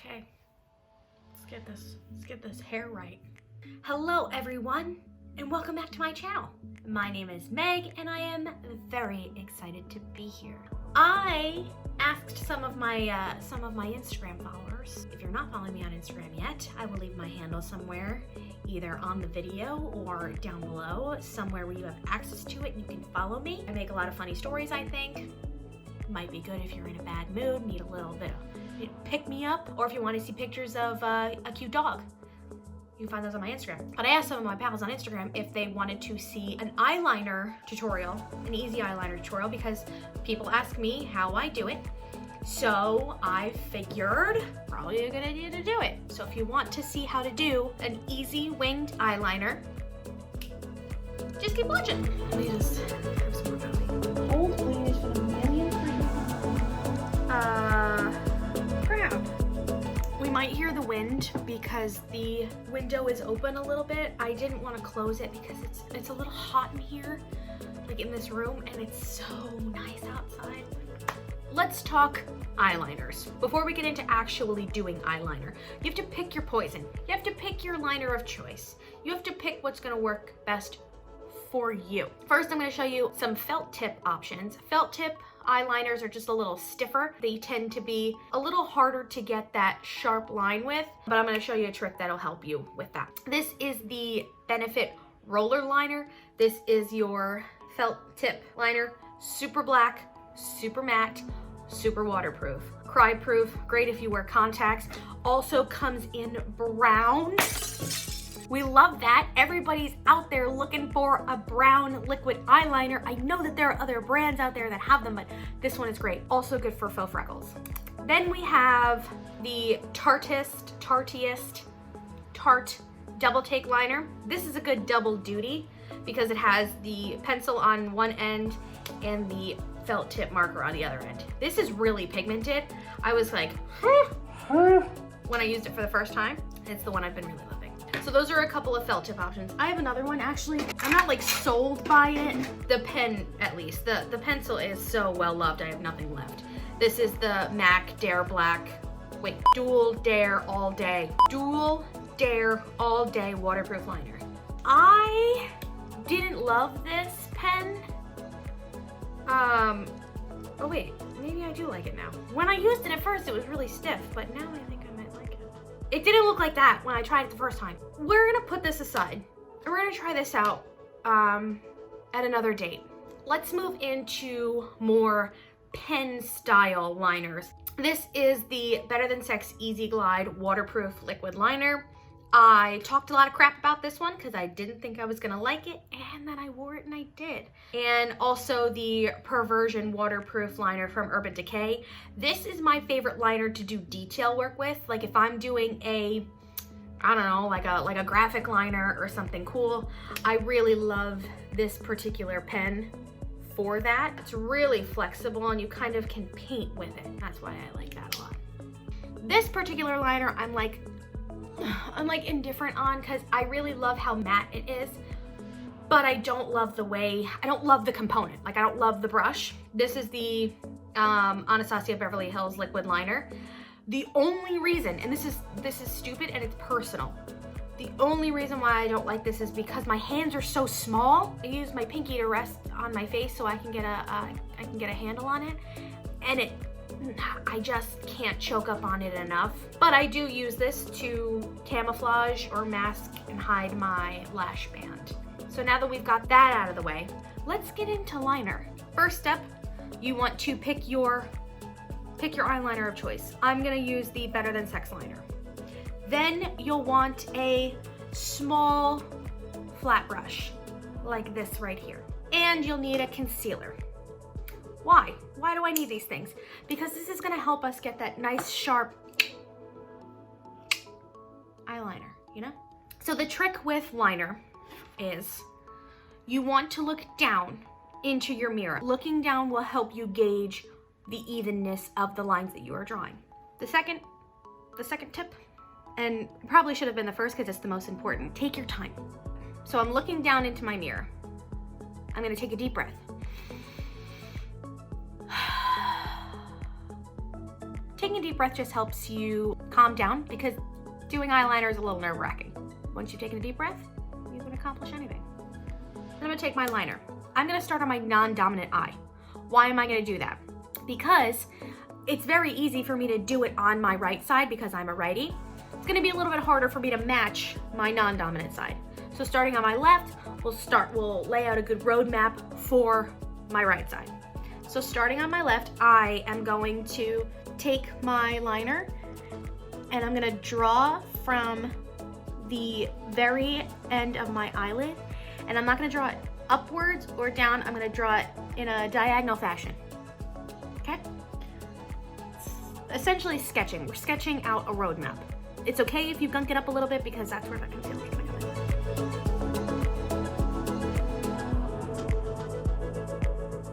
Okay, let's get this hair right. Hello everyone, and welcome back to my channel. My name is Meg, and I am very excited to be here. I asked some of my Instagram followers. If you're not following me on Instagram yet, I will leave my handle somewhere, either on the video or down below, somewhere where you have access to it and you can follow me. I make a lot of funny stories, I think. Might be good if you're in a bad mood, need a little bit of pick me up, or if you want to see pictures of a cute dog. You can find those on my Instagram. But I asked some of my pals on Instagram if they wanted to see an eyeliner tutorial, an easy eyeliner tutorial, because people ask me how I do it. So I figured probably a good idea to do it. So if you want to see how to do an easy winged eyeliner, just keep watching. Let me just have some more coffee. Old please for the millionth time. Crap. We might hear the wind because the window is open a little bit. I didn't want to close it because it's a little hot in here, like in this room, and it's so nice outside. Let's talk eyeliners. Before we get into actually doing eyeliner, you have to pick your poison. You have to pick your liner of choice. You have to pick what's gonna work best for you. First, I'm gonna show you some felt tip options. Felt tip eyeliners are just a little stiffer. They tend to be a little harder to get that sharp line with, but I'm gonna show you a trick that'll help you with that. This is the Benefit Roller Liner. This is your felt tip liner. Super black, super matte, super waterproof. Cry proof, great if you wear contacts. Also comes in brown. We love that. Everybody's out there looking for a brown liquid eyeliner. I know that there are other brands out there that have them, but this one is great. Also good for faux freckles. Then we have the Tarte Double Take Liner. This is a good double duty because it has the pencil on one end and the felt tip marker on the other end. This is really pigmented. I was like, when I used it for the first time. It's the one I've been really loving. So those are a couple of felt tip options. I have another one actually. I'm not like sold by it. The pen, at least. The pencil is so well loved, I have nothing left. This is the MAC Dare Black, Dual Dare All Day. Dual Dare All Day waterproof liner. I didn't love this pen. Oh wait, maybe I do like it now. When I used it at first, it was really stiff, but now I think I might like it. It didn't look like that when I tried it the first time. We're gonna put this aside, and we're gonna try this out at another date. Let's move into more pen style liners. This is the Better Than Sex Easy Glide Waterproof Liquid Liner. I talked a lot of crap about this one because I didn't think I was gonna like it, and then I wore it and I did. And also the Perversion Waterproof Liner from Urban Decay. This is my favorite liner to do detail work with. Like if I'm doing a, I don't know, like a graphic liner or something cool, I really love this particular pen for that. It's really flexible and you kind of can paint with it. That's why I like that a lot. This particular liner, I'm like indifferent on because I really love how matte it is, but I don't love the component. Like I don't love the brush. This is the Anastasia Beverly Hills Liquid Liner. The only reason, and this is stupid and it's personal, the only reason why I don't like this is because my hands are so small. I use my pinky to rest on my face so I can get a handle on it, and I just can't choke up on it enough. But I do use this to camouflage or mask and hide my lash band. So now that we've got that out of the way, let's get into liner. First step, you want to pick your eyeliner of choice. I'm gonna use the Better Than Sex liner. Then you'll want a small flat brush like this right here. And you'll need a concealer. Why? Why do I need these things? Because this is gonna help us get that nice sharp eyeliner, you know? So the trick with liner is you want to look down into your mirror. Looking down will help you gauge the evenness of the lines that you are drawing. The second tip, and probably should have been the first because it's the most important, take your time. So I'm looking down into my mirror. I'm gonna take a deep breath. Taking a deep breath just helps you calm down because doing eyeliner is a little nerve-wracking. Once you've taken a deep breath, you can accomplish anything. Then I'm gonna take my liner. I'm gonna start on my non-dominant eye. Why am I gonna do that? Because it's very easy for me to do it on my right side because I'm a righty. It's gonna be a little bit harder for me to match my non-dominant side. So starting on my left, we'll lay out a good roadmap for my right side. So starting on my left, I am going to take my liner and I'm gonna draw from the very end of my eyelid, and I'm not gonna draw it upwards or down, I'm gonna draw it in a diagonal fashion, okay? Essentially sketching, we're sketching out a roadmap. It's okay if you gunk it up a little bit because that's where the concealer is gonna come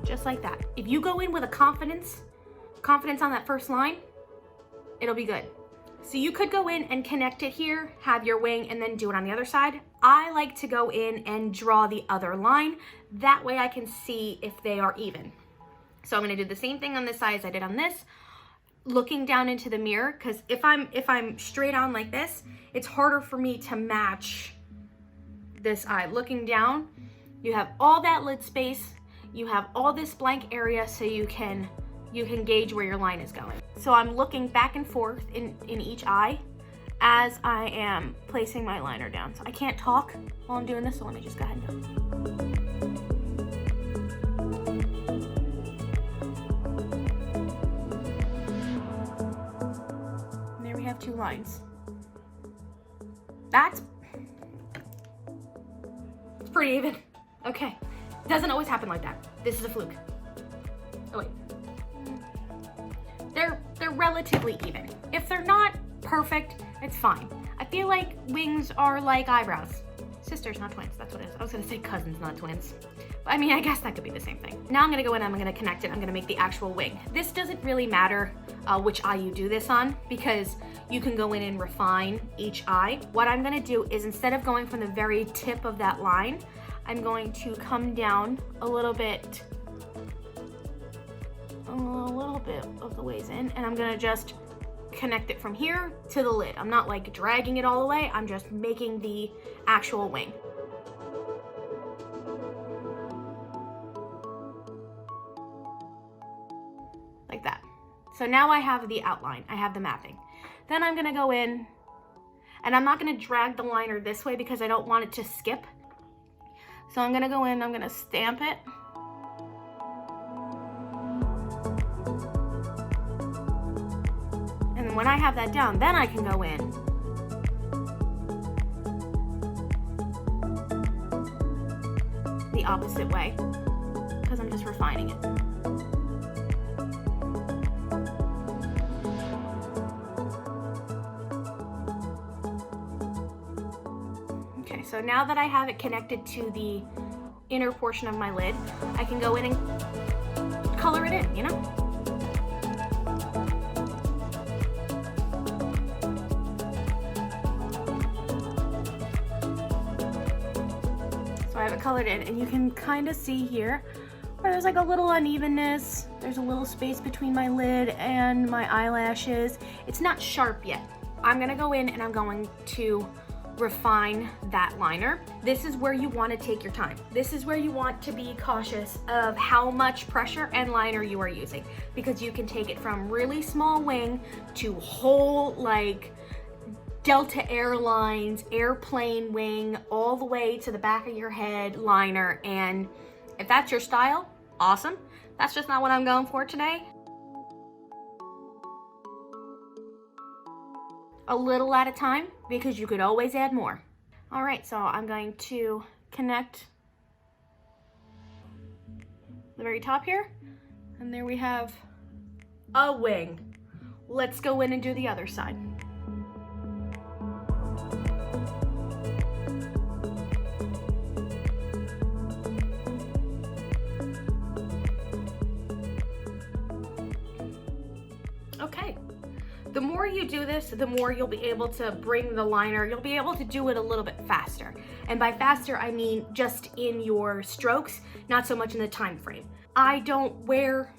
in. Just like that. If you go in with a confidence on that first line, it'll be good. So you could go in and connect it here, have your wing, and then do it on the other side. I like to go in and draw the other line. That way I can see if they are even. So I'm gonna do the same thing on this side as I did on this, looking down into the mirror, because if I'm straight on like this, it's harder for me to match this eye. Looking down, you have all that lid space, you have all this blank area, so you can gauge where your line is going. So I'm looking back and forth in each eye as I am placing my liner down. So I can't talk while I'm doing this, so let me just go ahead and do it. And there we have two lines. It's pretty even. Okay, doesn't always happen like that. This is a fluke. Oh wait. They're relatively even. If they're not perfect, it's fine. I feel like wings are like eyebrows. Sisters, not twins, that's what it is. I was gonna say cousins, not twins. But I mean, I guess that could be the same thing. Now I'm gonna go in and I'm gonna connect it. I'm gonna make the actual wing. This doesn't really matter which eye you do this on because you can go in and refine each eye. What I'm gonna do is instead of going from the very tip of that line, I'm going to come down a little bit of the ways in, and I'm gonna just connect it from here to the lid. I'm not like dragging it all the way, I'm just making the actual wing. Like that. So now I have the outline, I have the mapping. Then I'm gonna go in, and I'm not gonna drag the liner this way because I don't want it to skip. So I'm gonna go in, I'm gonna stamp it. And when I have that down, then I can go in the opposite way because I'm just refining it. Okay, so now that I have it connected to the inner portion of my lid, I can go in and color it in, you know? So I have it colored in, and you can kind of see here where there's like a little unevenness. There's a little space between my lid and my eyelashes. It's not sharp yet. I'm gonna go in and I'm going to refine that liner. This is where you want to take your time. This is where you want to be cautious of how much pressure and liner you are using, because you can take it from really small wing to whole like Delta Airlines airplane wing all the way to the back of your head liner. And if that's your style, awesome. That's just not what I'm going for today. A little at a time, because you could always add more. All right, so I'm going to connect the very top here, and there we have a wing. Let's go in and do the other side. Okay. The more you do this, the more you'll be able to bring the liner, you'll be able to do it a little bit faster. And by faster, I mean just in your strokes, not so much in the time frame. I don't wear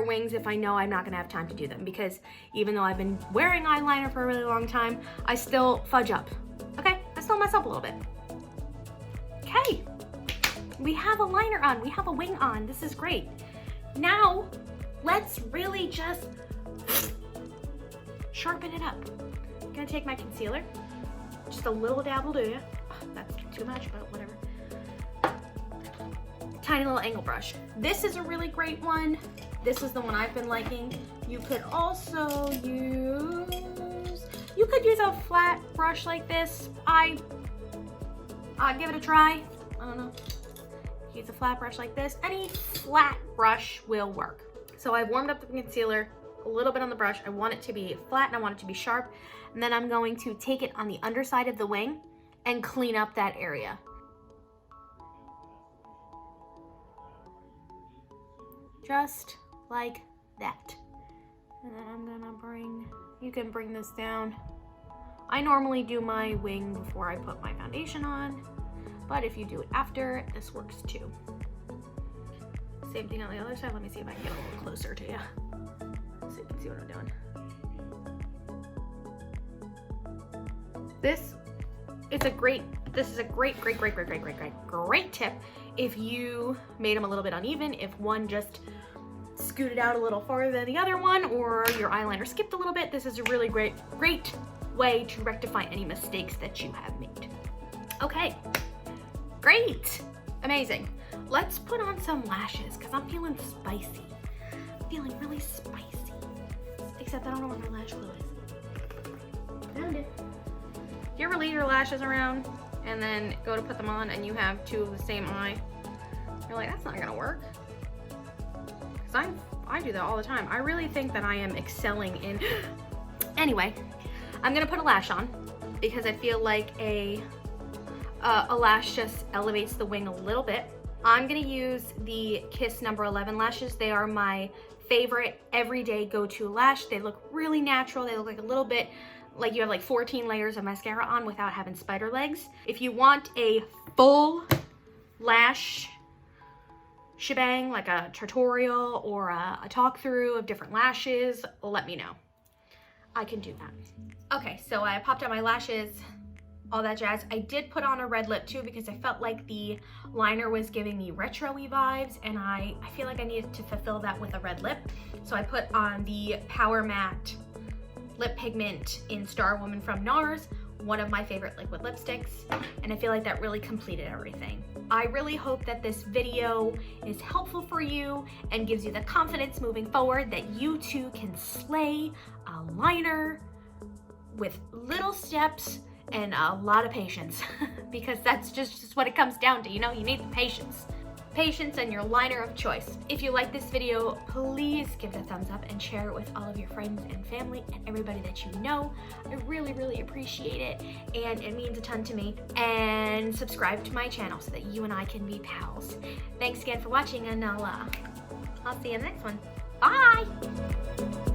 wings if I know I'm not gonna have time to do them, because even though I've been wearing eyeliner for a really long time, I still fudge up. Okay, I still mess up a little bit. Okay, we have a liner on, we have a wing on. This is great. Now, let's really just sharpen it up. I'm gonna take my concealer, just a little dab will do. Oh, that's too much, but whatever. Tiny little angle brush. This is a really great one. This is the one I've been liking. You could also use a flat brush like this. I'd give it a try. I don't know. Use a flat brush like this. Any flat brush will work. So I've warmed up the concealer a little bit on the brush. I want it to be flat and I want it to be sharp. And then I'm going to take it on the underside of the wing and clean up that area. Just like that. And then I'm gonna you can bring this down. I normally do my wing before I put my foundation on, but if you do it after, this works too. Same thing on the other side. Let me see if I can get a little closer to you so you can see what I'm doing. This is a great tip if you made them a little bit uneven, if one just scooted out a little farther than the other one, or your eyeliner skipped a little bit. This is a really great way to rectify any mistakes that you have made. Okay, great, amazing. Let's put on some lashes because I'm feeling spicy. I'm feeling really spicy. Except I don't know where my lash glue is. Found it. Do you ever leave your lashes around and then go to put them on and you have two of the same eye? You're like, that's not gonna work. Because I do that all the time. I really think that I am excelling in... Anyway, I'm gonna put a lash on because I feel like a lash just elevates the wing a little bit. I'm gonna use the Kiss number 11 lashes. They are my favorite everyday go-to lash. They look really natural. They look like a little bit like you have like 14 layers of mascara on without having spider legs. If you want a full lash shebang, like a tutorial or a talk through of different lashes, let me know. I can do that. Okay, so I popped out my lashes, all that jazz. I did put on a red lip too because I felt like the liner was giving me retro-y vibes, and I feel like I needed to fulfill that with a red lip. So I put on the Power Matte lip pigment in Star Woman from NARS, one of my favorite liquid lipsticks, and I feel like that really completed everything. I really hope that this video is helpful for you and gives you the confidence moving forward that you too can slay a liner with little steps and a lot of patience because that's just what it comes down to, you know, you need the patience. Patience and your liner of choice. If you like this video, please give it a thumbs up and share it with all of your friends and family and everybody that you know. I really, really appreciate it, and it means a ton to me. And subscribe to my channel so that you and I can be pals. Thanks again for watching, and I'll see you in the next one. Bye!